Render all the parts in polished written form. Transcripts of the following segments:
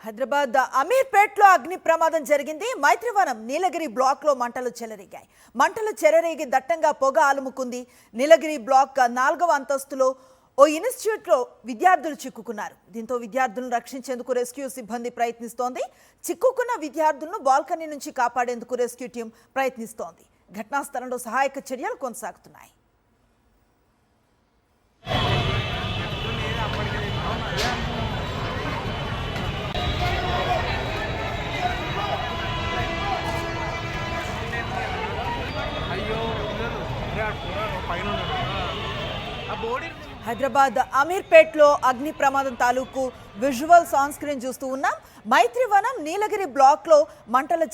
హైదరాబాద్ అమీర్పేట్లో అగ్ని ప్రమాదం జరిగింది. మైత్రివనం నీలగిరి బ్లాక్ లో మంటలు చెలరేగాయి. మంటలు చెలరేగి దట్టంగా పొగ ఆలుముకుంది. నీలగిరి బ్లాక్ 4వ అంతస్తులో ఓ ఇన్స్టిట్యూట్ లో విద్యార్థులు చిక్కుకున్నారు. దీంతో విద్యార్థులను రక్షించేందుకు రెస్క్యూ సిబ్బంది ప్రయత్నిస్తోంది. చిక్కుకున్న విద్యార్థులను బాల్కనీ నుంచి కాపాడేందుకు రెస్క్యూ టీం ప్రయత్నిస్తోంది. ఘటనా స్థలంలో సహాయక చర్యలు కొనసాగుతున్నాయి. హైదరాబాద్ అమీర్పేట్లో అగ్ని ప్రమాదం తాలూకు విజువల్స్ ఆన్ స్క్రీన్ చూస్తూ ఉన్నాం. మైత్రివనం నీలగిరి బ్లాక్ లో మంటలు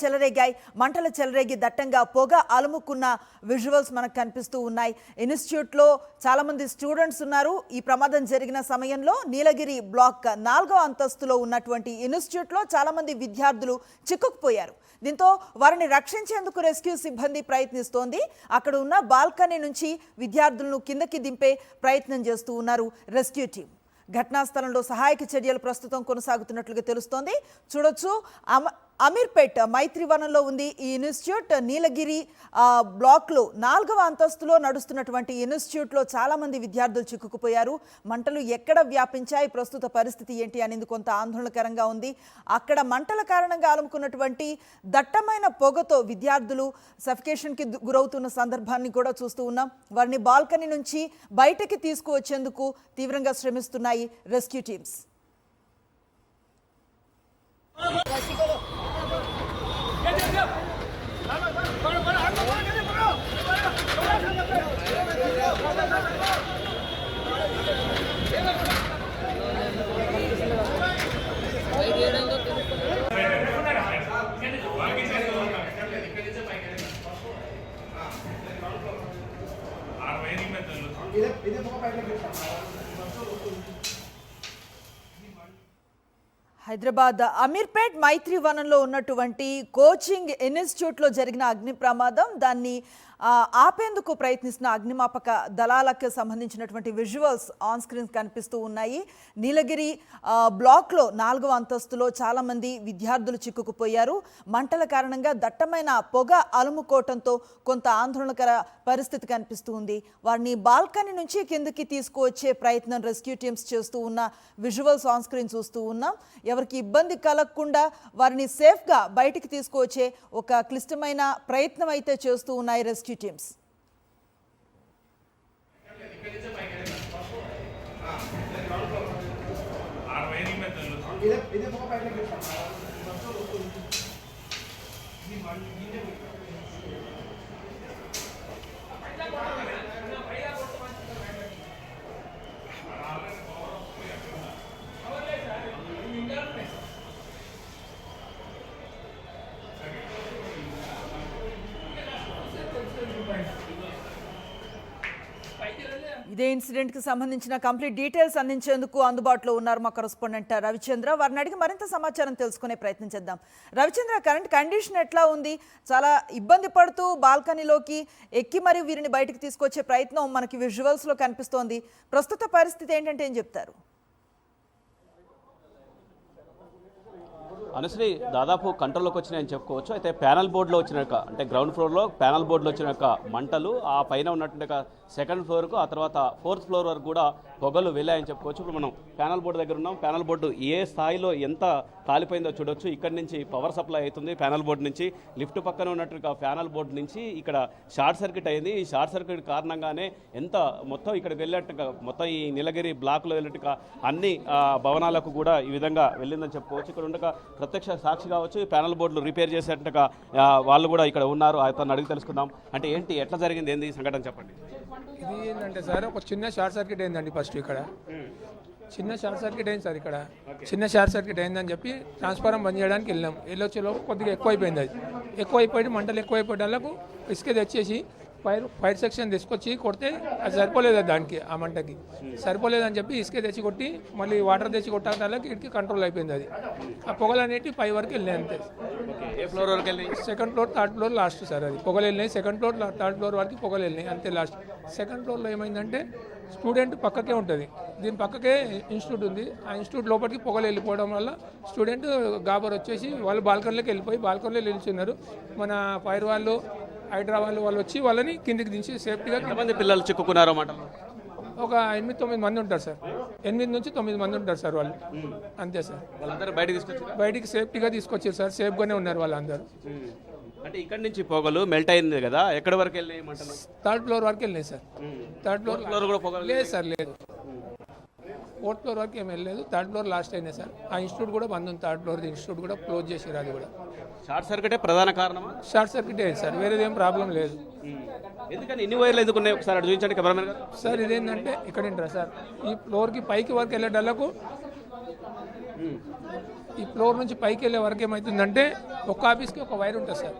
చెలరేగి దట్టంగా పొగ అలుముకున్న విజువల్స్ మనకు కనిపిస్తూ ఉన్నాయి. ఇన్స్టిట్యూట్ లో చాలా మంది స్టూడెంట్స్ ఉన్నారు. ఈ ప్రమాదం జరిగిన సమయంలో నీలగిరి బ్లాక్ 4వ అంతస్తులో ఉన్నటువంటి ఇన్స్టిట్యూట్ లో చాలా మంది విద్యార్థులు చిక్కుకుపోయారు. దీంతో వారిని రక్షించేందుకు రెస్క్యూ సిబ్బంది ప్రయత్నిస్తోంది. అక్కడ ఉన్న బాల్కనీ నుంచి విద్యార్థులను కిందకి దింపే ప్రయత్నం చేస్తూ ఉన్నారు రెస్క్యూ టీం. ఘటనా స్థలంలో సహాయక చర్యలు ప్రస్తుతం కొనసాగుతున్నట్లుగా తెలుస్తోంది. చూడొచ్చు, అమీర్పేట్ మైత్రివనంలో ఉంది ఈ ఇన్స్టిట్యూట్. నీలగిరి బ్లాక్లో 4వ అంతస్తులో నడుస్తున్నటువంటి ఇన్స్టిట్యూట్లో చాలా మంది విద్యార్థులు చిక్కుకుపోయారు. మంటలు ఎక్కడ వ్యాపించాయి, ప్రస్తుత పరిస్థితి ఏంటి అనేది కొంత ఆందోళనకరంగా ఉంది. అక్కడ మంటల కారణంగా అలుముకున్నటువంటి దట్టమైన పొగతో విద్యార్థులు సఫికేషన్కి గురవుతున్న సందర్భాన్ని కూడా చూస్తూ ఉన్నాం. వారిని బాల్కనీ నుంచి బయటకి తీసుకువచ్చేందుకు తీవ్రంగా శ్రమిస్తున్నాయి రెస్క్యూ టీమ్స్. హైదరాబాద్ అమీర్పేట్ మైత్రివనంలో ఉన్నటువంటి కోచింగ్ ఇన్స్టిట్యూట్లో జరిగిన అగ్ని ప్రమాదం, దాన్ని ఆపేందుకు ప్రయత్నిస్తున్న అగ్నిమాపక దళాలకు సంబంధించినటువంటి విజువల్స్ ఆన్ స్క్రీన్ కనిపిస్తూ ఉన్నాయి. నీలగిరి బ్లాక్లో 4వ అంతస్తులో చాలామంది విద్యార్థులు చిక్కుకుపోయారు. మంటల కారణంగా దట్టమైన పొగ అలుముకోవటంతో కొంత ఆందోళనకర పరిస్థితి కనిపిస్తూ ఉంది. వారిని బాల్కనీ నుంచి కిందకి తీసుకువచ్చే ప్రయత్నం రెస్క్యూ టీమ్స్ చేస్తూ ఉన్న విజువల్స్ ఆన్ స్క్రీన్ చూస్తూ ఉన్నాం. ఎవరికి ఇబ్బంది కలగకుండా వారిని సేఫ్గా బయటికి తీసుకువచ్చే ఒక క్లిష్టమైన ప్రయత్నం అయితే చేస్తూ ఉన్నాయి రెస్క్యూ టీమ్స్. ఇదే ఇన్సిడెంట్కి సంబంధించిన కంప్లీట్ డీటెయిల్స్ అందించేందుకు అందుబాటులో ఉన్నారు మా కరెస్పాండెంట్ రవిచంద్ర. వారిని అడిగి మరింత సమాచారం తెలుసుకునే ప్రయత్నం చేద్దాం. రవిచంద్ర, కరెంట్ కండిషన్ ఎట్లా ఉంది? చాలా ఇబ్బంది పడుతూ బాల్కనీలోకి ఎక్కి మరి వీరిని బయటకు తీసుకొచ్చే ప్రయత్నం మనకి విజువల్స్లో కనిపిస్తోంది. ప్రస్తుత పరిస్థితి ఏంటంటే ఏం చెప్తారు? అనుశ్రీ, దాదాపు కంట్రోల్లోకి వచ్చినాయని చెప్పుకోవచ్చు. అయితే ప్యానల్ బోర్డులో వచ్చిన అంటే గ్రౌండ్ ఫ్లోర్లో ప్యానల్ బోర్డులో వచ్చిన మంటలు ఆ పైన ఉన్నటువంటి సెకండ్ ఫ్లోర్కు, ఆ తర్వాత 4th ఫ్లోర్ వరకు కూడా పొగలు వెళ్ళాయని చెప్పుకోవచ్చు. ఇప్పుడు మనం ప్యానల్ బోర్డు దగ్గర ఉన్నాం. ప్యానల్ బోర్డు ఏ స్థాయిలో ఎంత కాలిపోయిందో చూడొచ్చు. ఇక్కడి నుంచి పవర్ సప్లై అవుతుంది ప్యానల్ బోర్డు నుంచి. లిఫ్ట్ పక్కన ఉన్నట్టుగా ప్యానల్ బోర్డు నుంచి ఇక్కడ షార్ట్ సర్క్యూట్ అయింది. ఈ షార్ట్ సర్క్యూట్ కారణంగానే ఎంత మొత్తం ఇక్కడ వెళ్ళినట్టుగా మొత్తం ఈ నీలగిరి బ్లాక్లో వెళ్ళినట్టుగా అన్ని భవనాలకు కూడా ఈ విధంగా వెళ్ళిందని చెప్పుకోవచ్చు. ఇక్కడ ఉండగా ప్రత్యక్ష సాక్షి కావచ్చు, ప్యానల్ బోర్డులు రిపేర్ చేసేట్టుగా వాళ్ళు కూడా ఇక్కడ ఉన్నారు. అతను అడిగి తెలుసుకుందాం. అంటే ఏంటి, ఎట్లా జరిగింది, ఏంది సంఘటన చెప్పండి. ఇది ఏంటంటే సార్, ఒక చిన్న షార్ట్ సర్క్యూట్ అయిందండి. ఫస్ట్ ఇక్కడ చిన్న షార్ట్ సర్క్యూట్ అయింది సార్. ఇక్కడ చిన్న షార్ట్ సర్క్యూట్ అయిందని చెప్పి ట్రాన్స్ఫారం బంద్ చేయడానికి వెళ్ళాం. వెళ్ళొచ్చేలోపు కొద్దిగా ఎక్కువైపోయింది. అది ఎక్కువైపోయి మంటలు ఎక్కువైపోయేటకు ఇసుక తెచ్చేసి ఫైర్ సెక్షన్ తీసుకొచ్చి కొడితే అది సరిపోలేదు. దానికి ఆ మంటకి సరిపోలేదని చెప్పి ఇసుక తెచ్చి కొట్టి మళ్ళీ వాటర్ తెచ్చి కొట్టాలకి ఇటుకి కంట్రోల్ అయిపోయింది. అది ఆ పొగలు అనేవి పై వరకు వెళ్ళినాయి అంతే. ఏ ఫ్లోర్ వరకు వెళ్ళి second floor third floor last sir. అది పొగలు వెళ్ళినాయి. సెకండ్ ఫ్లోర్ థర్డ్ ఫ్లోర్ వరకు పొగలు వెళ్ళినాయి అంతే లాస్ట్. సెకండ్ ఫ్లోర్లో ఏమైందంటే స్టూడెంట్ పక్కకే ఉంటుంది, దీని పక్కకే ఇన్స్టిట్యూట్ ఉంది. ఆ ఇన్స్టిట్యూట్ లోపలికి పొగలు వెళ్ళిపోవడం వల్ల స్టూడెంట్ గాబర్ వచ్చేసి వాళ్ళు బాల్కనీలోకి వెళ్ళిపోయి బాల్కనీలో నిల్చున్నారు. మన ఫైర్ వాళ్ళు హైడ్రా వాళ్ళు వచ్చి వాళ్ళని కిందికి దించి సేఫ్టీగా. ఎంతమంది పిల్లలు చిక్కుకున్నారో మంటలు? ఒక 8-9 మంది ఉంటారు సార్. 8 నుంచి 9 మంది ఉంటారు సార్ వాళ్ళు, అంతే సార్. వాళ్ళందరూ బయటకు తీసుకొచ్చారు. బయటికి సేఫ్టీగా తీసుకొచ్చారు సార్, సేఫ్గానే ఉన్నారు వాళ్ళందరూ. అంటే ఇక్కడ నుంచి పొగలు మెల్ట్ అయింది కదా, ఎక్కడి వరకు వెళ్ళినాయి మంటలు? థర్డ్ ఫ్లోర్ వరకు వెళ్ళినాయి సార్. థర్డ్ ఫ్లోర్ కూడా పొగలు లేదు సార్, లేదు. ఫోర్త్ ఫ్లోర్ వరకు ఏమి వెళ్ళలేదు. థర్డ్ ఫ్లోర్ లాస్ట్ అయినాయి సార్. ఆ ఇన్స్టిట్యూట్ కూడా బంద్ ఉంది. థర్డ్ ఫ్లోర్ ఇన్స్టిట్యూట్ కూడా క్లోజ్ చేసారు. అది కూడా షార్ట్ సర్క్యూటే ప్రధాన కారణమా? షార్ట్ సర్క్యూట్ అయింది సార్, వేరేదేం ప్రాబ్లం లేదు. ఎందుకని ఇన్ని వైర్లు ఎందుకున్నాయి ఒకసారి అటు చూపించండి కెమెరామెన్ గారు. సార్ ఇదేంటంటే ఇక్కడ ఏంటారా సార్, ఈ ఫ్లోర్కి పైకి వరకు వెళ్ళేటల్లకు, ఈ ఫ్లోర్ నుంచి పైకి వెళ్ళే వరకు ఏమవుతుందంటే ఒక ఆఫీస్కి ఒక వైర్ ఉంటుంది సార్.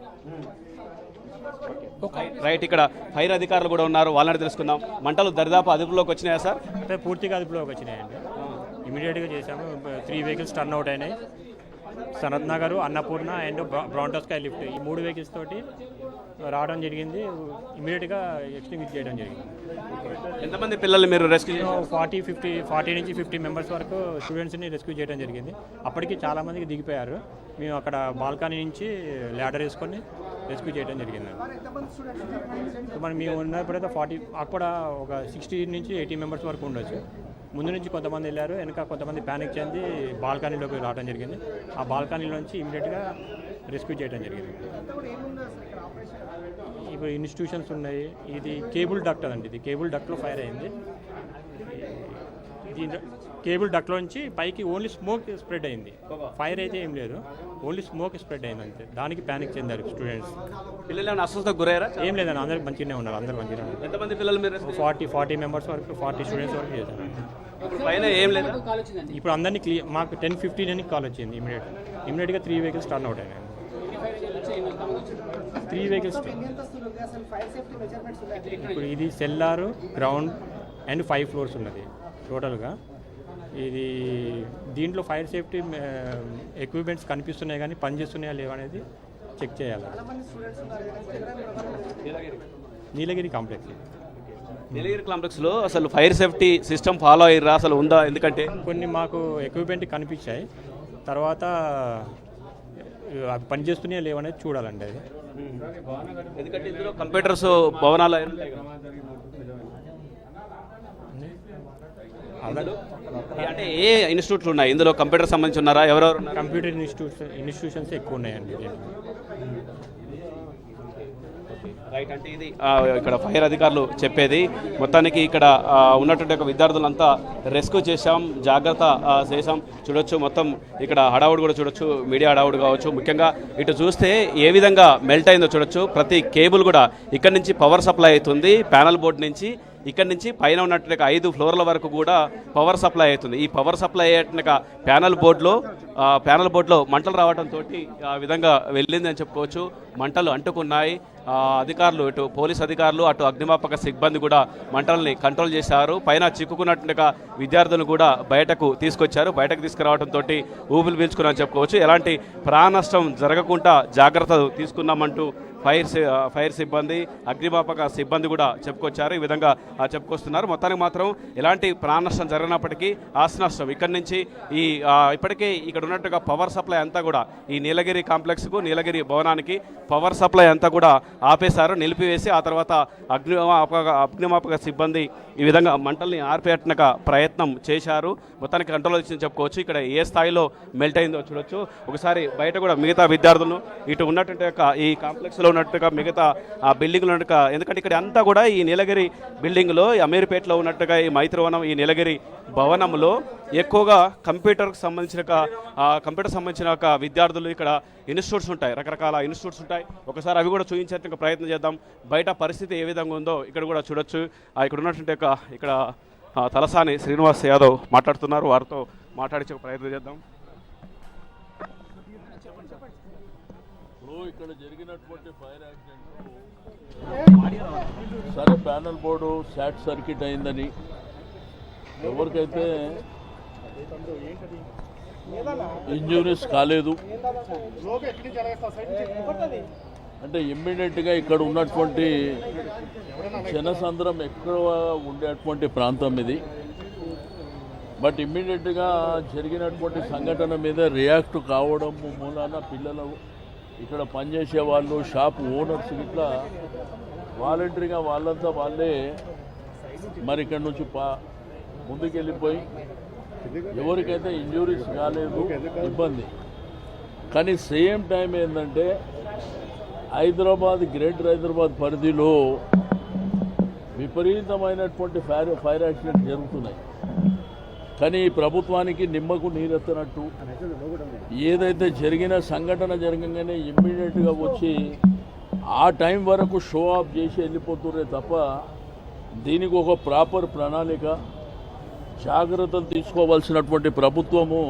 రైట్, ఇక్కడ ఫైర్ అధికారులు కూడా ఉన్నారు, వాళ్ళని తెలుసుకుందాం. మంటలు దరిదాపు అదుపులోకి వచ్చినాయా సార్? అంటే పూర్తిగా అదుపులోకి వచ్చినాయండి. ఇమీడియట్గా చేసాము. 3 వెహికల్స్ టర్న్ అవుట్ అయినాయి. Sanath Nagar, Annapurna and Bronto sky lift, ఈ 3 వెహికల్స్ తోటి రావడం జరిగింది. ఇమీడియట్గా ఎక్స్టింగ్విష్ చేయడం జరిగింది. ఎంతమంది పిల్లలు మీరు రెస్క్యూ చేశారు? 40 నుంచి 50 మెంబర్స్ వరకు స్టూడెంట్స్ని రెస్క్యూ చేయడం జరిగింది. అప్పటికి చాలామందికి దిగిపోయారు. మేము అక్కడ బాల్కనీ నుంచి ల్యాడర్ వేసుకొని రెస్క్యూ చేయడం జరిగింది. మరి మేము ఉన్నప్పుడైతే 40, అక్కడ ఒక 60 నుంచి 80 మెంబర్స్ వరకు ఉండొచ్చు. ముందు నుంచి కొంతమంది వెళ్ళారు, వెనక కొంతమంది ప్యానిక్ చెంది బాల్కనీలోకి రావడం జరిగింది. ఆ బాల్కనీలోంచి ఇమీడియట్గా రెస్క్యూ చేయడం జరిగింది. ఇప్పుడు ఇన్స్టిట్యూషన్స్ ఉన్నాయి. ఇది కేబుల్ డక్ట్ అండి, ఇది కేబుల్ డక్ట్లో ఫైర్ అయింది. దీంట్లో కేబుల్ డక్ట్లో నుంచి పైకి ఓన్లీ స్మోక్ స్ప్రెడ్ అయింది. ఫైర్ అయితే ఏం లేదు, ఓన్లీ స్మోక్ స్ప్రెడ్ అయింది అంతే. దానికి ప్యానిక్ చెందారు స్టూడెంట్స్. పిల్లలు ఏమైనా అస్వస్థకు గురయ్యారా? ఏం లేదండి, అందరికి మంచిగానే ఉన్నారు. అందరు మంచిగానే ఉన్నారు. ఎంతమంది పిల్లలు మీరు 40 మెంబర్స్ వరకు, 40 స్టూడెంట్స్ వరకు చేశారు. ఇప్పుడు పైన ఏం లేదు. ఇప్పుడు అందరినీ క్లియర్, మాకు 10:15 కాల్ వచ్చింది. ఇమీడియట్గా 3 వెహికల్స్ టర్న్ అవుట్ అయినాయి. 3 వెహికల్స్. ఇప్పుడు ఇది సెల్లారు, గ్రౌండ్ అండ్ 5 ఫ్లోర్స్ ఉన్నది టోటల్గా. ఇది దీంట్లో ఫైర్ సేఫ్టీ ఎక్విప్మెంట్స్ కనిపిస్తున్నాయి కానీ పనిచేస్తున్నాయా లేవా అనేది చెక్ చేయాలి. నీలగిరి కాంప్లెక్స్. నీలగిరి కాంప్లెక్స్లో అసలు ఫైర్ సేఫ్టీ సిస్టమ్ ఫాలో అయ్యారా, అసలు ఉందా? ఎందుకంటే కొన్ని మాకు ఎక్విప్మెంట్ కనిపించాయి, తర్వాత అవి పనిచేస్తున్నాయా లేవనేది చూడాలండి. అది ఎందుకంటే ఇందులో కంప్యూటర్స్ భవనాలు అంటే ఏ ఇన్స్టిట్యూట్లు ఉన్నాయి ఇందులో? కంప్యూటర్ సంబంధించి ఉన్నారా? ఎవరెవరు? కంప్యూటర్ ఇన్స్టిట్యూషన్స్ ఎక్కువ ఉన్నాయండి. రైట్, అంటే ఇది ఇక్కడ ఫైర్ అధికారులు చెప్పేది. మొత్తానికి ఇక్కడ ఉన్నటువంటి ఒక విద్యార్థులంతా రెస్క్యూ చేశాం, జాగ్రత్త చేశాం. చూడొచ్చు మొత్తం ఇక్కడ హడావుడు కూడా చూడొచ్చు, మీడియా హడావుడు కావచ్చు. ముఖ్యంగా ఇటు చూస్తే ఏ విధంగా మెల్ట్ అయిందో చూడొచ్చు. ప్రతి కేబుల్ కూడా ఇక్కడ నుంచి పవర్ సప్లై అవుతుంది, ప్యానల్ బోర్డు నుంచి. ఇక్కడ నుంచి పైన ఉన్నట్టు 5 ఫ్లోర్ల వరకు కూడా పవర్ సప్లై అవుతుంది. ఈ పవర్ సప్లై అయ్యేట ప్యానల్ బోర్డులో మంటలు రావడంతో ఆ విధంగా వెళ్ళింది అని చెప్పుకోవచ్చు. మంటలు అంటుకున్నాయి. అధికారులు, ఇటు పోలీస్ అధికారులు, అటు అగ్నిమాపక సిబ్బంది కూడా మంటల్ని కంట్రోల్ చేశారు. పైన చిక్కుకున్నట్టుగా విద్యార్థులను కూడా బయటకు తీసుకొచ్చారు. బయటకు తీసుకురావడంతో ఊపిరి పీల్చుకున్నారని చెప్పుకోవచ్చు. ఎలాంటి ప్రాణ నష్టం జరగకుండా జాగ్రత్తలు తీసుకున్నామంటూ ఫైర్ సిబ్బంది, అగ్నిమాపక సిబ్బంది కూడా చెప్పుకొచ్చారు. ఈ విధంగా చెప్పుకొస్తున్నారు. మొత్తానికి మాత్రం ఎలాంటి ప్రాణ నష్టం జరిగినప్పటికీ ఆస్తి నష్టం ఇక్కడి నుంచి ఇప్పటికే ఇక్కడ ఉన్నట్టుగా పవర్ సప్లై అంతా కూడా ఈ నీలగిరి కాంప్లెక్స్కు, నీలగిరి భవనానికి పవర్ సప్లై అంతా కూడా ఆపేశారు, నిలిపివేసి ఆ తర్వాత అగ్నిమాపక సిబ్బంది ఈ విధంగా మంటల్ని ఆర్పేటనక ప్రయత్నం చేశారు. మొత్తానికి కంట్రోల్ వచ్చిందని చెప్పుకోవచ్చు. ఇక్కడ ఏ స్థాయిలో మెల్ట్ అయిందో చూడొచ్చు. ఒకసారి బయట కూడా మిగతా విద్యార్థులను, ఇటు ఉన్నటువంటి ఈ కాంప్లెక్స్లో ఉన్నట్టుగా మిగతా ఆ బిల్డింగ్లో ఉన్నట్టుగా, ఎందుకంటే ఇక్కడ అంతా కూడా ఈ నీలగిరి బిల్డింగ్లో, అమీర్పేటలో ఉన్నట్టుగా ఈ మైత్రివనం, ఈ నీలగిరి భవనంలో ఎక్కువగా కంప్యూటర్కి సంబంధించిన విద్యార్థులు, ఇక్కడ ఇన్స్టిట్యూట్స్ ఉంటాయి, రకరకాల ఇన్స్టిట్యూట్స్ ఉంటాయి. ఒకసారి అవి కూడా చూపించేందుకు ప్రయత్నం చేద్దాం. బయట పరిస్థితి ఏ విధంగా ఉందో ఇక్కడ కూడా చూడొచ్చు. ఇక్కడ ఉన్నటువంటి ఇక్కడ తలసాని శ్రీనివాస్ యాదవ్ మాట్లాడుతున్నారు, వారితో మాట్లాడించే ప్రయత్నం చేద్దాం. ఇక్కడ జరిగినటువంటి ఫైర్ యాక్సిడెంట్ సరే ప్యానల్ బోర్డు షార్ట్ సర్క్యూట్ అయిందని ఎవరికైతే ఇంజురీస్ కాలేదు. అంటే ఇమ్మీడియట్గా ఇక్కడ ఉన్నటువంటి జనసంద్రం ఎక్కువ ఉండేటువంటి ప్రాంతం ఇది. బట్ ఇమ్మీడియట్గా జరిగినటువంటి సంఘటన మీద రియాక్ట్ కావడం మూలాన పిల్లలు, ఇక్కడ పనిచేసే వాళ్ళు, షాప్ ఓనర్స్ ఇట్లా వాలంటరీగా వాళ్ళంతా వాళ్ళే మరి ఇక్కడ నుంచి ముందుకెళ్ళిపోయి ఎవరికైతే ఇంజురీస్ కాలేదు ఇబ్బంది. కానీ సేమ్ టైం ఏంటంటే హైదరాబాద్, గ్రేటర్ హైదరాబాద్ పరిధిలో విపరీతమైనటువంటి ఫైర్ యాక్సిడెంట్ జరుగుతున్నాయి. కానీ ప్రభుత్వానికి నిమ్మకు నీరెత్తనట్టు ఏదైతే జరిగిన సంఘటన జరగగానే ఇమ్మీడియట్గా వచ్చి ఆ టైం వరకు షో ఆఫ్ చేసి వెళ్ళిపోతుర్రే తప్ప దీనికి ఒక ప్రాపర్ ప్రణాళిక, జాగ్రత్తలు తీసుకోవాల్సినటువంటి ప్రభుత్వము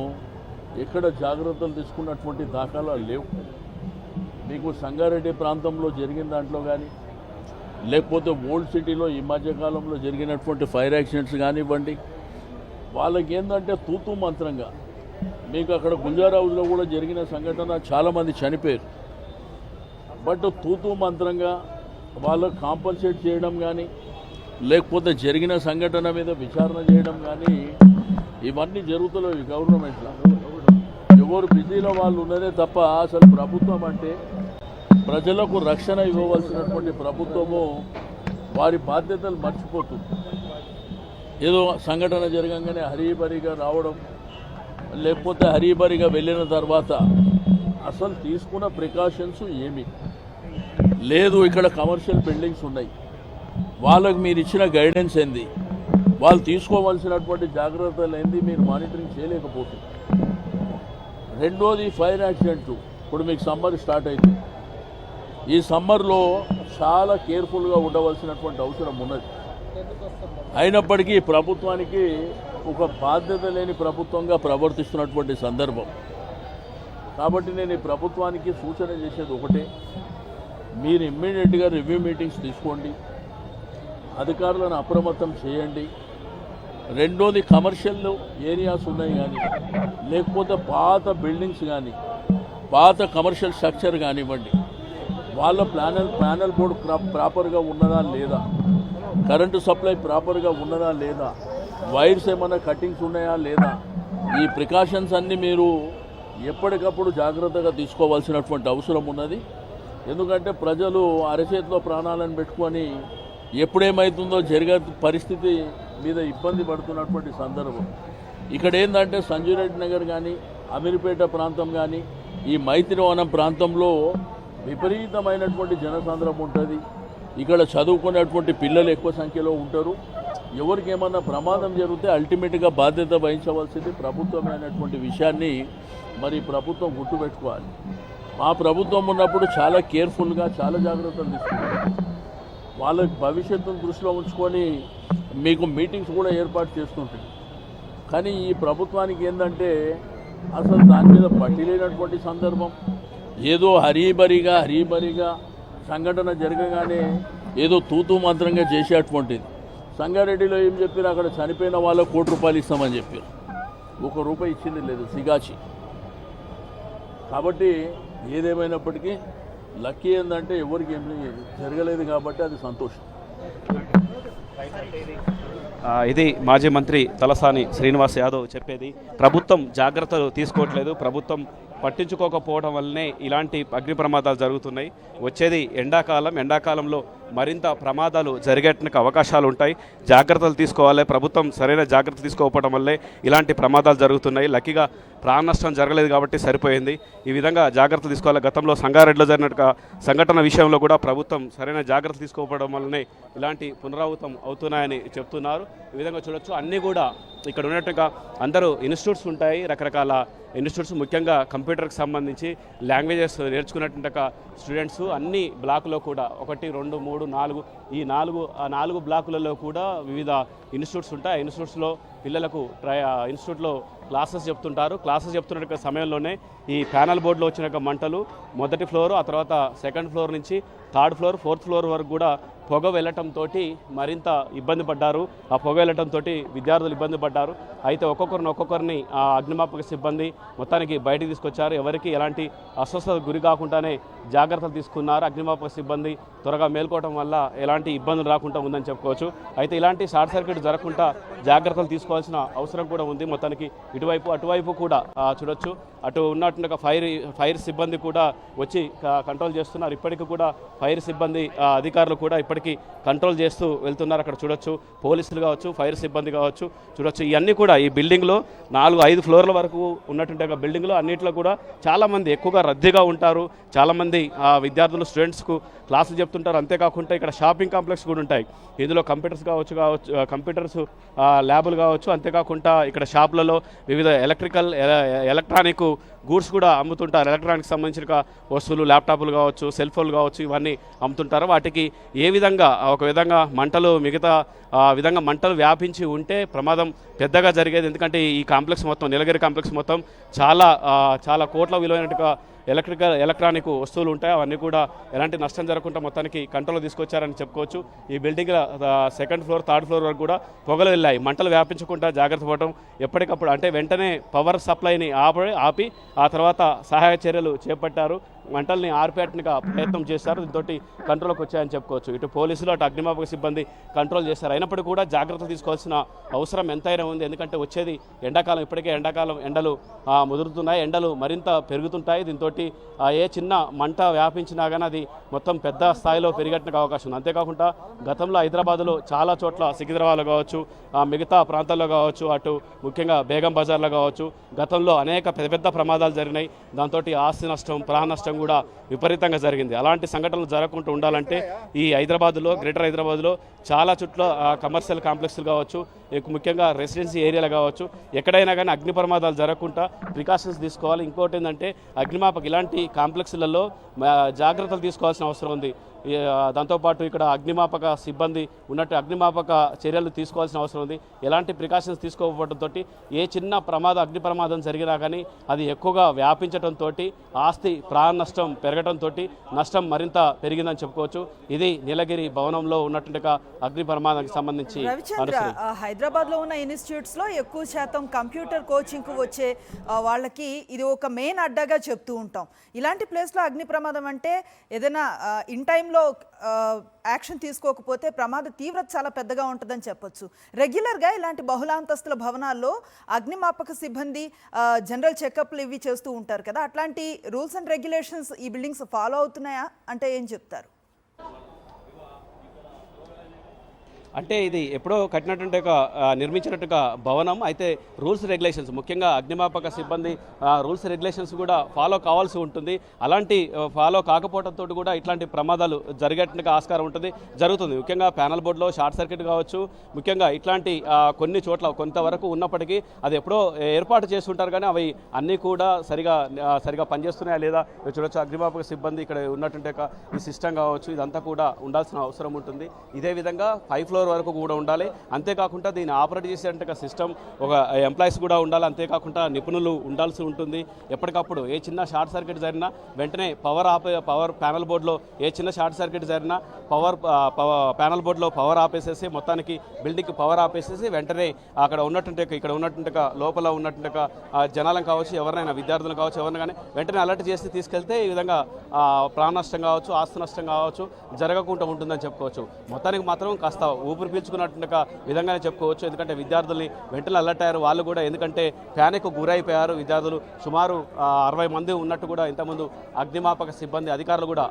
ఎక్కడ జాగ్రత్తలు తీసుకున్నటువంటి దాఖలాలు లేవు. మీకు సంగారెడ్డి ప్రాంతంలో జరిగిన దాంట్లో కానీ, లేకపోతే ఓల్డ్ సిటీలో ఈ మధ్యకాలంలో జరిగినటువంటి ఫైర్ యాక్సిడెంట్స్ కానివ్వండి, వాళ్ళకి ఏంటంటే తూతూ మంత్రంగా, మీకు అక్కడ గుంజారావులో కూడా జరిగిన సంఘటన చాలామంది చనిపోయారు. బట్ తూతూ మంత్రంగా వాళ్ళకు కాంపన్సేట్ చేయడం కానీ, లేకపోతే జరిగిన సంఘటన మీద విచారణ చేయడం కానీ ఇవన్నీ జరుగుతలేవు గవర్నమెంట్లో. ఎవరు బిజీలో వాళ్ళు ఉన్నదే తప్ప అసలు ప్రభుత్వం అంటే ప్రజలకు రక్షణ ఇవ్వవలసినటువంటి ప్రభుత్వము వారి బాధ్యతలు మర్చిపోతుంది. ఏదో సంఘటన జరగంగానే హరీబరీగా రావడం, లేకపోతే హరీబరీగా వెళ్ళిన తర్వాత అసలు తీసుకున్న ప్రికాషన్స్ ఏమి లేదు. ఇక్కడ కమర్షియల్ బిల్డింగ్స్ ఉన్నాయి, వాళ్ళకు మీరు ఇచ్చిన గైడెన్స్ ఏంది, వాళ్ళు తీసుకోవాల్సినటువంటి జాగ్రత్తలు ఏంది, మీరు మానిటరింగ్ చేయలేకపోతుంది. రెండోది ఫైర్ యాక్సిడెంట్. ఇప్పుడు మీకు సమ్మర్ స్టార్ట్ అయింది. ఈ సమ్మర్లో చాలా కేర్ఫుల్గా ఉండవలసినటువంటి అవసరం ఉన్నది. అయినప్పటికీ ప్రభుత్వానికి ఒక బాధ్యత లేని ప్రభుత్వంగా ప్రవర్తిస్తున్నటువంటి సందర్భం. కాబట్టి నేను ఈ ప్రభుత్వానికి సూచన చేసేది ఒకటే, మీరు ఇమ్మీడియట్గా రివ్యూ మీటింగ్స్ తీసుకోండి, అధికారులను అప్రమత్తం చేయండి. రెండోది కమర్షియల్ ఏరియాస్ ఉన్నాయి కానీ, లేకపోతే పాత బిల్డింగ్స్ కానీ, పాత కమర్షియల్ స్ట్రక్చర్ కానివ్వండి, వాళ్ళ ప్యానల్ బోర్డు ప్రాపర్గా ఉన్నదా లేదా, కరెంటు సప్లై ప్రాపర్గా ఉన్నదా లేదా, వైర్స్ ఏమైనా కట్టింగ్స్ ఉన్నాయా లేదా, ఈ ప్రికాషన్స్ అన్నీ మీరు ఎప్పటికప్పుడు జాగ్రత్తగా తీసుకోవాల్సినటువంటి అవసరం ఉన్నది. ఎందుకంటే ప్రజలు అరచేతిలో ప్రాణాలను పెట్టుకొని ఎప్పుడేమవుతుందో జరిగే పరిస్థితి మీద ఇబ్బంది పడుతున్నటువంటి సందర్భం. ఇక్కడ ఏంటంటే సంజీరెడ్డి నగర్ కానీ, అమీర్పేట ప్రాంతం కానీ, ఈ మైత్రివనం ప్రాంతంలో విపరీతమైనటువంటి జనసాంద్రం ఉంటుంది. ఇక్కడ చదువుకునేటువంటి పిల్లలు ఎక్కువ సంఖ్యలో ఉంటారు. ఎవరికి ఏమన్నా ప్రమాదం జరిగితే అల్టిమేట్గా బాధ్యత వహించవలసింది ప్రభుత్వమైనటువంటి విషయాన్ని మరి ప్రభుత్వం గుర్తుపెట్టుకోవాలి. మా ప్రభుత్వం ఉన్నప్పుడు చాలా కేర్ఫుల్గా చాలా జాగ్రత్తలు తీసుకున్నారు. వాళ్ళ భవిష్యత్తును దృష్టిలో ఉంచుకొని మీకు మీటింగ్స్ కూడా ఏర్పాటు చేస్తుంటుంది. కానీ ఈ ప్రభుత్వానికి ఏంటంటే అసలు దాని మీద పట్టి లేనటువంటి సందర్భం. ఏదో హరీబరీగా సంఘటన జరగగానే ఏదో తూతూ మంత్రంగా చేసేటువంటిది. సంగారెడ్డిలో ఏం చెప్పారు, అక్కడ చనిపోయిన వాళ్ళకు ₹1 ఇస్తామని చెప్పారు. ₹1 ఇచ్చింది లేదు, సిగాచి. కాబట్టి ఏదేమైనప్పటికీ లక్కీ ఏంటంటే ఎవరికి ఏం జరగలేదు కాబట్టి అది సంతోషం. ఇది మాజీ మంత్రి తలసాని శ్రీనివాస్ యాదవ్ చెప్పేది. ప్రభుత్వం జాగ్రత్తలు తీసుకోవట్లేదు, ప్రభుత్వం పట్టించుకోకపోవడం వల్లనే ఇలాంటి అగ్ని ప్రమాదాలు జరుగుతున్నాయి. వచ్చేది ఎండాకాలంలో మరింత ప్రమాదాలు జరిగేటానికి అవకాశాలు ఉంటాయి. జాగ్రత్తలు తీసుకోవాలి. ప్రభుత్వం సరైన జాగ్రత్త తీసుకోకపోవడం వల్లే ఇలాంటి ప్రమాదాలు జరుగుతున్నాయి. లక్కీగా ప్రాణ నష్టం జరగలేదు కాబట్టి సరిపోయింది. ఈ విధంగా జాగ్రత్త తీసుకోవాలి. గతంలో సంగారెడ్డిలో జరిగిన సంఘటన విషయంలో కూడా ప్రభుత్వం సరైన జాగ్రత్త తీసుకోకపోవడం వల్లనే ఇలాంటి పునరావృతం అవుతున్నాయని చెప్తున్నారు. ఈ విధంగా చూడొచ్చు. అన్నీ కూడా ఇక్కడ ఉన్నట్టుగా అందరూ ఇన్స్టిట్యూట్స్ ఉంటాయి, రకరకాల ఇన్స్టిట్యూట్స్, ముఖ్యంగా కంప్యూటర్కి సంబంధించి లాంగ్వేజెస్ నేర్చుకున్నటువంటి స్టూడెంట్స్ అన్ని బ్లాకులో కూడా 1, 2, 3, 4 ఈ 4 బ్లాకులలో కూడా వివిధ ఇన్స్టిట్యూట్స్ ఉంటాయి. ఆ ఇన్స్టిట్యూట్స్లో పిల్లలకు ఇన్స్టిట్యూట్లో క్లాసెస్ చెప్తున్న సమయంలోనే ఈ ప్యానల్ బోర్డులో వచ్చిన మంటలు మొదటి ఫ్లోర్, ఆ తర్వాత సెకండ్ ఫ్లోర్ నుంచి థర్డ్ ఫ్లోర్, ఫోర్త్ ఫ్లోర్ వరకు కూడా పొగ వెళ్ళటంతో మరింత ఇబ్బంది పడ్డారు. ఆ పొగ వెళ్ళటంతో విద్యార్థులు ఇబ్బంది పడ్డారు. అయితే ఒక్కొక్కరిని ఆ అగ్నిమాపక సిబ్బంది మొత్తానికి బయటికి తీసుకొచ్చారు. ఎవరికి ఎలాంటి అస్వస్థత గురి కాకుండానే జాగ్రత్తలు తీసుకున్నారు. అగ్నిమాపక సిబ్బంది త్వరగా మేల్కోవడం వల్ల ఎలాంటి ఇబ్బందులు రాకుండా ఉందని చెప్పుకోవచ్చు. అయితే ఇలాంటి షార్ట్ సర్క్యూట్ జరగకుండా జాగ్రత్తలు తీసుకోవాల్సిన అవసరం కూడా ఉంది. మొత్తానికి ఇటువైపు అటువైపు కూడా చూడొచ్చు. అటు ఉన్నట్టుగా ఫైర్ సిబ్బంది కూడా వచ్చి కంట్రోల్ చేస్తున్నారు. ఇప్పటికీ కూడా ఫైర్ సిబ్బంది అధికారులు కూడా ఇప్పటికీ కంట్రోల్ చేస్తూ వెళ్తున్నారు. అక్కడ చూడొచ్చు పోలీసులు కావచ్చు, ఫైర్ సిబ్బంది కావచ్చు చూడొచ్చు. ఇవన్నీ కూడా ఈ బిల్డింగ్లో 4-5 ఫ్లోర్ల వరకు ఉన్నటువంటి బిల్డింగ్లో అన్నింటిలో కూడా చాలామంది ఎక్కువగా రద్దీగా ఉంటారు. చాలామంది విద్యార్థులు స్టూడెంట్స్కు క్లాసులు చెప్తుంటారు. అంతేకాకుండా ఇక్కడ షాపింగ్ కాంప్లెక్స్ కూడా ఉంటాయి. ఇందులో కంప్యూటర్స్ ల్యాబులు కావచ్చు. అంతేకాకుండా ఇక్కడ షాపులలో వివిధ ఎలక్ట్రానిక్ గూడ్స్ కూడా అమ్ముతుంటారు. ఎలక్ట్రానిక్స్ సంబంధించిన వస్తువులు, ల్యాప్టాప్లు కావచ్చు, సెల్ ఫోన్లు కావచ్చు, ఇవన్నీ అమ్ముతుంటారు. వాటికి ఒక విధంగా విధంగా మంటలు వ్యాపించి ఉంటే ప్రమాదం పెద్దగా జరిగేది. ఎందుకంటే ఈ కాంప్లెక్స్ మొత్తం, నీలగిరి కాంప్లెక్స్ మొత్తం చాలా కోట్ల విలువైనట్టుగా ఎలక్ట్రానిక్ వస్తువులు ఉంటాయి. అవన్నీ కూడా ఎలాంటి నష్టం జరగకుండా మొత్తానికి కంట్రోల్లో తీసుకొచ్చారని చెప్పుకోవచ్చు. ఈ building second floor, third floor వరకు కూడా పొగలు వెళ్ళాయి. మంటలు వ్యాపించకుండా జాగ్రత్త పడటం, ఎప్పటికప్పుడు అంటే వెంటనే పవర్ సప్లైని ఆపి ఆ తర్వాత సహాయ చర్యలు చేపట్టారు. మంటల్ని ఆర్పేటట్టుగా ప్రయత్నం చేశారు. దీంతో కంట్రోల్కి వచ్చాయని చెప్పుకోవచ్చు. ఇటు పోలీసులు, అటు అగ్నిమాపక సిబ్బంది కంట్రోల్ చేశారు. అయినప్పటికీ కూడా జాగ్రత్తలు తీసుకోవాల్సిన అవసరం ఎంతైనా ఉంది. ఎందుకంటే వచ్చేది ఎండాకాలం. ఇప్పటికే ఎండలు ముదురుతున్నాయి, ఎండలు మరింత పెరుగుతుంటాయి. దీంతో ఏ చిన్న మంట వ్యాపించినా కానీ అది మొత్తం పెద్ద స్థాయిలో పెరిగేట్టుకు అవకాశం ఉంది. అంతేకాకుండా గతంలో హైదరాబాద్లో చాలా చోట్ల, సికింద్రాబాద్లో కావచ్చు, మిగతా ప్రాంతాల్లో కావచ్చు, అటు ముఖ్యంగా బేగం బజార్లో కావచ్చు, గతంలో అనేక పెద్ద ప్రమాదాలు జరిగినాయి. దాంతో ఆస్తి నష్టం, ప్రాణ నష్టం కూడా విపరీతంగా జరిగింది. అలాంటి సంఘటనలు జరగకుండా ఉండాలంటే ఈ గ్రేటర్ హైదరాబాద్లో చాలా చుట్ల కమర్షియల్ కాంప్లెక్స్లు కావచ్చు, ముఖ్యంగా రెసిడెన్సీ ఏరియాలు కావచ్చు, ఎక్కడైనా కానీ అగ్ని ప్రమాదాలు జరగకుండా ప్రికాషన్స్ తీసుకోవాలి. ఇంకోటి ఏంటంటే అగ్నిమాపక ఇలాంటి కాంప్లెక్స్లలో జాగ్రత్తలు తీసుకోవాల్సిన అవసరం ఉంది. దాంతోపాటు ఇక్కడ అగ్నిమాపక సిబ్బంది అగ్నిమాపక చర్యలు తీసుకోవాల్సిన అవసరం ఉంది. ఎలాంటి ప్రికాషన్స్ తీసుకోకపోవడంతో ఏ చిన్న అగ్ని ప్రమాదం జరిగినా కానీ అది ఎక్కువగా వ్యాపించడంతో ఆస్తి ప్రాణ నష్టం పెరగడంతో నష్టం మరింత పెరిగిందని చెప్పుకోవచ్చు. ఇది నీలగిరి భవనంలో ఉన్నటువంటి అగ్ని ప్రమాదానికి సంబంధించి. హైదరాబాద్లో ఉన్న ఇన్స్టిట్యూట్స్లో ఎక్కువ శాతం కంప్యూటర్ కోచింగ్కు వచ్చే వాళ్ళకి ఇది ఒక మెయిన్ అడ్డాగా చెప్తూ ఉంటాం. ఇలాంటి ప్లేస్లో అగ్ని ప్రమాదం అంటే ఏదైనా ఇన్ టైంలో యాక్షన్ తీసుకోకపోతే ప్రమాద తీవ్రత చాలా పెద్దగా ఉంటుందని చెప్పొచ్చు. రెగ్యులర్గా ఇలాంటి బహుళాంతస్తుల భవనాల్లో అగ్నిమాపక సిబ్బంది జనరల్ చెకప్లు ఇవి చేస్తూ ఉంటారు కదా, అట్లాంటి రూల్స్ అండ్ రెగ్యులేషన్స్ ఈ బిల్డింగ్స్ ఫాలో అవుతున్నాయా అంటే ఏం చెప్తారు? అంటే ఇది ఎప్పుడో కట్టినటువంటి నిర్మించినట్టుగా భవనం. అయితే రూల్స్ రెగ్యులేషన్స్, ముఖ్యంగా అగ్నిమాపక సిబ్బంది రూల్స్ రెగ్యులేషన్స్ కూడా ఫాలో కావాల్సి ఉంటుంది. అలాంటి ఫాలో కాకపోవడంతో కూడా ఇట్లాంటి ప్రమాదాలు జరిగేట్టుగా ఆస్కారం జరుగుతుంది. ముఖ్యంగా ప్యానల్ బోర్డులో షార్ట్ సర్క్యూట్ కావచ్చు, ముఖ్యంగా ఇట్లాంటి కొన్ని చోట్ల కొంతవరకు ఉన్నప్పటికీ అది ఎప్పుడో ఏర్పాటు చేస్తుంటారు. కానీ అవి అన్నీ కూడా సరిగా పనిచేస్తున్నాయా లేదా చూడొచ్చు. అగ్నిమాపక సిబ్బంది ఇక్కడ ఉన్నటువంటి ఈ సిస్టమ్ కావచ్చు, ఇదంతా కూడా ఉండాల్సిన అవసరం ఉంటుంది. ఇదే విధంగా 5 ఫ్లోర్ వరకు కూడా ఉండాలి. అంతేకాకుండా దీన్ని ఆపరేట్ చేసేట సిస్టమ్ ఒక ఎంప్లాయీస్ కూడా ఉండాలి. అంతేకాకుండా నిపుణులు ఉండాల్సి ఉంటుంది. ఎప్పటికప్పుడు ఏ చిన్న షార్ట్ సర్క్యూట్ జరిగినా వెంటనే పవర్ ప్యానల్ బోర్డులో ఏ చిన్న షార్ట్ సర్క్యూట్ జరిగినా ప్యానల్ బోర్డులో పవర్ ఆపేసేసి మొత్తానికి బిల్డింగ్కి పవర్ ఆపేసేసి వెంటనే ఇక్కడ ఉన్నటువంటి లోపల ఉన్నటువంటి జనాలను కావచ్చు, ఎవరినైనా విద్యార్థులను కావచ్చు, ఎవరిని కానీ వెంటనే అలర్ట్ చేసి తీసుకెళ్తే ఈ విధంగా ప్రాణ నష్టం కావచ్చు, ఆస్తి నష్టం కావచ్చు జరగకుండా ఉంటుందని చెప్పుకోవచ్చు. మొత్తానికి మాత్రం కాస్త ఊపిరి పీల్చుకున్నట్టు విధంగానే చెప్పుకోవచ్చు. ఎందుకంటే విద్యార్థుల్ని వెంటనే అలర్ట్ అయ్యారు. వాళ్ళు కూడా ఎందుకంటే ప్యానిక్ గురైపోయారు. విద్యార్థులు సుమారు 60 మంది ఉన్నట్టు కూడా ఇంతకుముందు అగ్నిమాపక సిబ్బంది అధికారులు కూడా,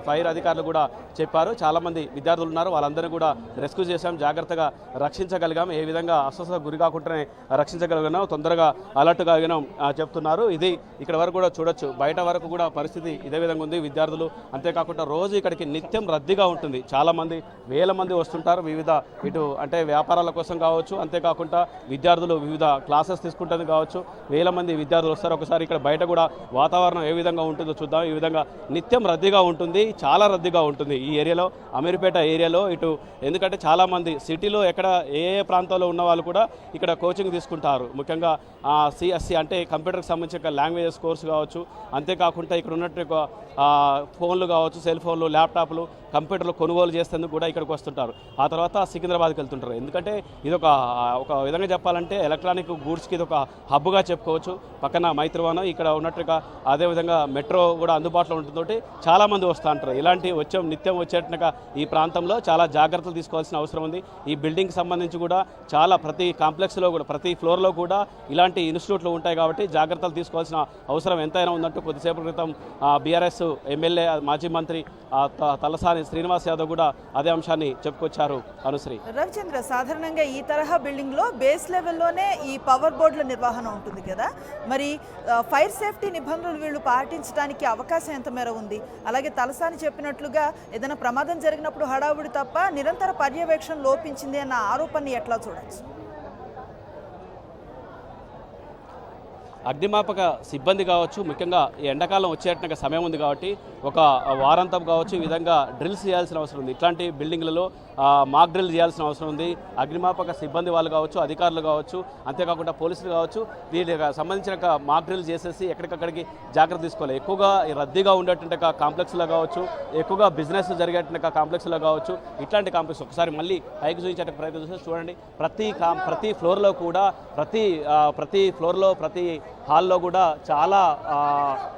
ఫైర్ అధికారులు కూడా చెప్పారు. చాలామంది విద్యార్థులు ఉన్నారు. వాళ్ళందరినీ కూడా రెస్క్యూ చేశాం, జాగ్రత్తగా రక్షించగలిగాం. ఏ విధంగా అస్వస్థత గురి కాకుండానే రక్షించగలిగినాం, తొందరగా అలర్ట్ కాగినాం చెప్తున్నారు. ఇది ఇక్కడ వరకు కూడా చూడొచ్చు. బయట వరకు కూడా పరిస్థితి ఇదే విధంగా ఉంది. విద్యార్థులు అంతేకాకుండా రోజు ఇక్కడికి నిత్యం రద్దీగా ఉంటుంది. చాలామంది వేల మంది వస్తుంటారు. వివిధ ఇటు అంటే వ్యాపారాల కోసం కావచ్చు, అంతేకాకుండా విద్యార్థులు వివిధ క్లాసెస్ తీసుకుంటుంది కావచ్చు, వేల మంది విద్యార్థులు వస్తారు. ఒకసారి ఇక్కడ బయట కూడా వాతావరణం ఏ విధంగా ఉంటుందో చూద్దాం. ఈ విధంగా నిత్యం రద్దీగా ఉంటుంది, చాలా రద్దీగా ఉంటుంది ఈ ఏరియాలో, అమీర్పేట ఏరియాలో. ఇటు ఎందుకంటే చాలామంది సిటీలో ఎక్కడ ఏ ప్రాంతాల్లో ఉన్న వాళ్ళు కూడా ఇక్కడ కోచింగ్ తీసుకుంటారు. ముఖ్యంగా సిఎస్సి అంటే కంప్యూటర్కి సంబంధించిన లాంగ్వేజెస్ కోర్సు కావచ్చు, అంతేకాకుండా ఇక్కడ ఉన్నట్టు ఫోన్లు కావచ్చు, సెల్ ఫోన్లు, ల్యాప్టాప్లు, కంప్యూటర్లు కొనుగోలు చేసేందుకు కూడా ఇక్కడికి వస్తుంటారు. ఆ తర్వాత సికింద్రాబాద్కి వెళ్తుంటారు. ఎందుకంటే ఇది ఒక విధంగా చెప్పాలంటే ఎలక్ట్రానిక్ గూడ్స్కి ఇది ఒక హబ్గా చెప్పుకోవచ్చు. పక్కన మైత్రివనం ఇక్కడ ఉన్నట్టుగా అదేవిధంగా మెట్రో కూడా అందుబాటులో ఉంటుందో చాలామంది వస్తూ ఉంటారు. ఇలాంటి నిత్యం వచ్చేట్టుగా ఈ ప్రాంతంలో చాలా జాగ్రత్తలు తీసుకోవాల్సిన అవసరం ఉంది. ఈ బిల్డింగ్కి సంబంధించి కూడా చాలా ప్రతి కాంప్లెక్స్లో కూడా ప్రతి ఫ్లోర్లో కూడా ఇలాంటి ఇన్స్టిట్యూట్లు ఉంటాయి కాబట్టి జాగ్రత్తలు తీసుకోవాల్సిన అవసరం ఎంతైనా ఉందంటూ కొద్దిసేపు క్రితం బీఆర్ఎస్ ఎమ్మెల్యే మాజీ మంత్రి తలసాని శ్రీనివాస్ యాదవ్ కూడా అదే అంశాన్ని చెప్పుకొచ్చారు. అనుశ్రీ, రవిచంద్ర, సాధారణంగా ఈ తరహా బిల్డింగ్లో బేస్ లెవెల్లోనే ఈ పవర్ బోర్డుల నిర్వహణ ఉంటుంది కదా, మరి ఫైర్ సేఫ్టీ నిబంధనలు వీళ్ళు పాటించడానికి అవకాశం ఎంత మేర ఉంది? అలాగే తలసాని చెప్పినట్లుగా ఏదైనా ప్రమాదం జరిగినప్పుడు హడావుడి తప్ప నిరంతర పర్యవేక్షణ లోపించింది అన్న ఆరోపణని ఎట్లా చూడొచ్చు? అగ్నిమాపక సిబ్బంది కావచ్చు, ముఖ్యంగా ఎండాకాలం వచ్చేట సమయం ఉంది కాబట్టి ఒక వారాంతం కావచ్చు ఈ విధంగా డ్రిల్స్ చేయాల్సిన అవసరం ఉంది. ఇట్లాంటి బిల్డింగ్లలో మాక్ డ్రిల్ చేయాల్సిన అవసరం ఉంది. అగ్నిమాపక సిబ్బంది వాళ్ళు కావచ్చు, అధికారులు కావచ్చు, అంతేకాకుండా పోలీసులు కావచ్చు, వీళ్ళకి సంబంధించిన మాక్ డ్రిల్ చేసేసి ఎక్కడికక్కడికి జాగ్రత్త తీసుకోవాలి. ఎక్కువగా రద్దీగా ఉండేటువంటి కాంప్లెక్స్లో కావచ్చు, ఎక్కువగా బిజినెస్ జరిగేటువంటి కాంప్లెక్స్లో కావచ్చు, ఇట్లాంటి కాంప్లెక్స్ ఒకసారి మళ్ళీ పైకి చూపించే ప్రయత్నం చేస్తే చూడండి. ప్రతి ఫ్లోర్లో కూడా ప్రతి ఫ్లోర్లో ప్రతి హాల్లో కూడా చాలా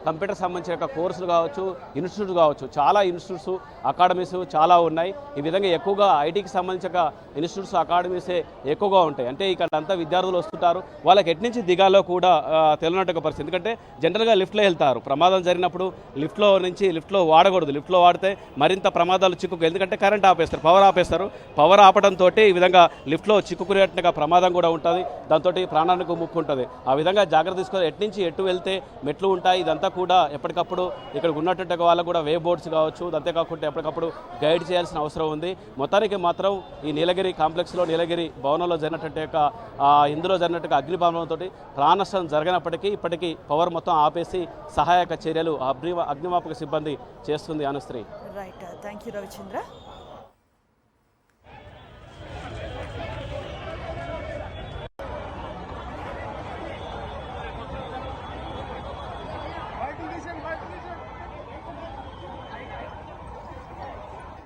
కంప్యూటర్ సంబంధించిన కోర్సులు కావచ్చు, ఇన్స్టిట్యూట్స్ కావచ్చు, చాలా ఇన్స్టిట్యూట్స్, అకాడమీస్ చాలా ఉన్నాయి. ఈ విధంగా ఎక్కువగా ఐటీకి సంబంధించిన ఇన్స్టిట్యూట్స్, అకాడమీసే ఎక్కువగా ఉంటాయి. అంటే ఇక్కడ అంతా విద్యార్థులు వస్తుంటారు, వాళ్ళకి ఎట్నుంచి దిగాలో కూడా తెలియనట్టుగా పరిస్థితి. ఎందుకంటే జనరల్గా లిఫ్ట్లో వెళ్తారు, ప్రమాదం జరిగినప్పుడు లిఫ్ట్లో వాడకూడదు. లిఫ్ట్లో వాడితే మరింత ప్రమాదాలు చిక్కుకు, ఎందుకంటే కరెంట్ ఆపేస్తారు, పవర్ ఆపడంతో ఈ విధంగా లిఫ్ట్లో చిక్కుకునేట్టుగా ప్రమాదం కూడా ఉంటుంది. దాంతో ప్రాణానికి ముప్పు ఉంటుంది. ఆ విధంగా జాగ్రత్త తీసుకోవాలి. ఎట్నుంచి ఎటు వెళ్తే మెట్లు ఉంటాయి, ఇదంతా కూడా ఎప్పటికప్పుడు ఇక్కడ ఉన్నటువంటి వాళ్ళకు కూడా వే బోర్డ్స్ కావచ్చు, అంతేకాకుండా ఎప్పటికప్పుడు గైడ్ చేయాల్సిన అవసరం ఉంది. మొత్తానికి మాత్రం ఈ నీలగిరి కాంప్లెక్స్లో, నీలగిరి భవనంలో ఇందులో జరిగినట్టుగా అగ్ని ప్రమాదంతో ప్రాణ నష్టం జరగనప్పటికీ ఇప్పటికీ పవర్ మొత్తం ఆపేసి సహాయక చర్యలు అగ్నిమాపక సిబ్బంది చేస్తుంది. Anusri, right, thank you Ravichandra.